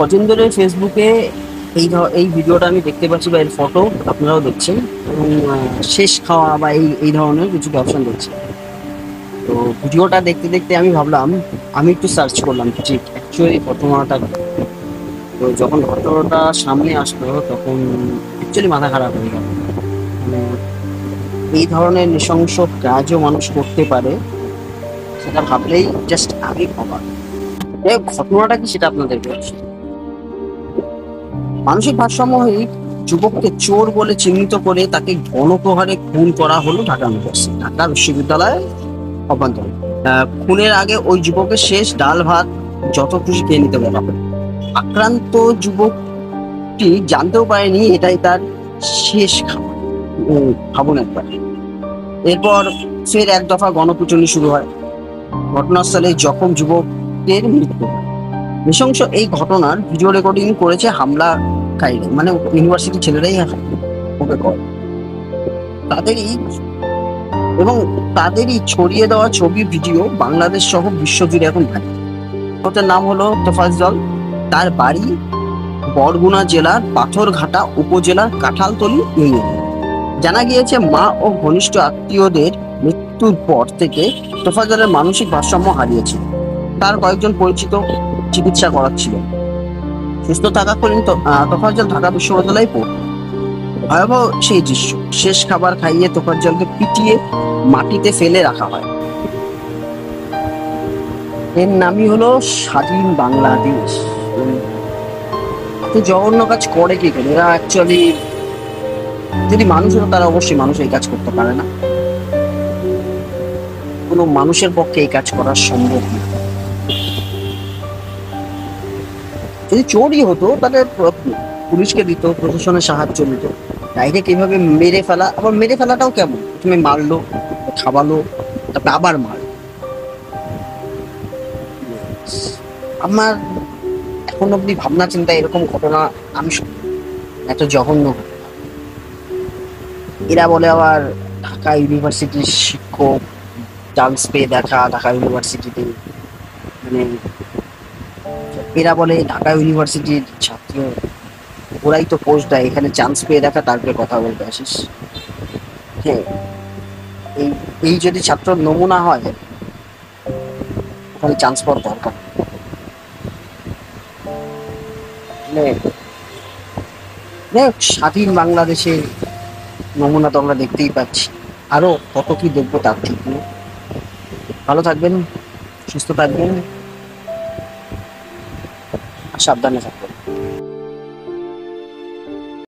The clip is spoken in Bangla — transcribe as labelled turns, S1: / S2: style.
S1: কদিন ধরে ফেসবুকে এই ভিডিওটা আমি দেখতে পাচ্ছি বা এর ফটো আপনারাও দেখছেন এবং শেষ খাওয়া বা এই ধরনের কিছু ক্যাপশন দেখছি। তো ভিডিওটা দেখতে দেখতে আমি ভাবলাম আমি একটু সার্চ করলাম ঠিক অ্যাকচুয়ালি ঘটনাটা কি। তো যখন ঘটনাটা সামনে আসলো তখন অ্যাকচুয়ালি মাথা খারাপ হয়ে গেল। মানে এই ধরনের নৃশংস কাজও মানুষ করতে পারে সেটা ভাবলেই জাস্ট আমি অবাক। ঘটনাটা কি সেটা আপনাদের বলছি। মানসিক ভারসাম্যহীন যুবককে চোর বলে চিহ্নিত করে তাকে গণপ্রহারে খুন করা হলো ঢাকা বিশ্ববিদ্যালয়ের অভ্যন্তরে। খুনের আগে ওই যুবকের শেষ ডাল ভাত যত খুশি খেয়ে নিতে বলা হয়। আক্রান্ত যুবকটি জানতেও পারেনি এটাই তার শেষ খাবার। ভাবুন একবার। এরপর ফের এক দফা গণপিটুনি শুরু হয়। ঘটনাস্থলে জখম যুবকের মৃত্যু হয়। নৃশংস এই ঘটনার ভিডিও রেকর্ডিং করেছে হামলাকারীরা, মানে ইউনিভার্সিটি ছেলেরাই ওকে করে। তাদেরই এবং তাদেরই ছড়িয়ে দেওয়া ছবি ভিডিও বাংলাদেশ সহ বিশ্বজুড়ে এখন ভাইরাল। ওদের নাম হলো তোফাজ্জল। তার বাড়ি বরগুনা জেলার পাথরঘাটা উপজেলার কাঁঠালতলী ইউনিয়ন। জানা গিয়েছে মা ও ঘনিষ্ঠ আত্মীয়দের মৃত্যুর পর থেকে তোফাজ্জলের মানসিক ভারসাম্য হারিয়েছিল। তার কয়েকজন পরিচিত চিকিৎসা করাচ্ছিল। সুস্থ থাকাকালীন তোফাজ্জল ঢাকা বিশ্ববিদ্যালয়ে পড়ত। ভয়াবহ সেই দৃশ্য। শেষ খাবার খাইয়ে তোফাজ্জলকে পিটিয়ে মাটিতে ফেলে রাখা হয়। এর নামই হলো স্বাধীন বাংলাদেশ। তো জঘন্য কাজ করে কি করে এরা? অ্যাকচুয়ালি যদি মানুষ হতো তারা অবশ্যই মানুষ এই কাজ করতে পারে না। কোনো মানুষের পক্ষে এই কাজ করা সম্ভব না। যদি চোরই হতো তাহলে পুলিশকে দিত, প্রশাসনের সাহায্য নিত। ডাইরেক্ট এইভাবে মেরে ফেলা, আবার মেরে ফেলাটাও কেমন? প্রথমে মারলো, খাওয়ালো, তারপরে আবার মারলো। আমার এখন অব্দি ভাবনা চিন্তা এরকম ঘটনা আমি এত জঘন্য। এরা বলে আবার ঢাকা ইউনিভার্সিটির শিক্ষক, চান্স পেয়ে দেখা ঢাকা ইউনিভার্সিটিতে, মানে এরা বলে ঢাকা ইউনিভার্সিটির ছাত্র, ওরাই তো পোস্ট দেয়, এখানে চান্স পেয়ে দেখা তারপরে কথা বলতে আসিস। হ্যাঁ, এই এই যদি ছাত্র নমুনা হয় তাহলে চান্স পাওয়ার দরকার। মানে স্বাধীন বাংলাদেশে নমুনা তো আমরা দেখতেই পাচ্ছি, আরো কত কি দেখবো তার জন্য। ভালো থাকবেন, সুস্থ থাকবেন, আর সাবধানে থাকবেন।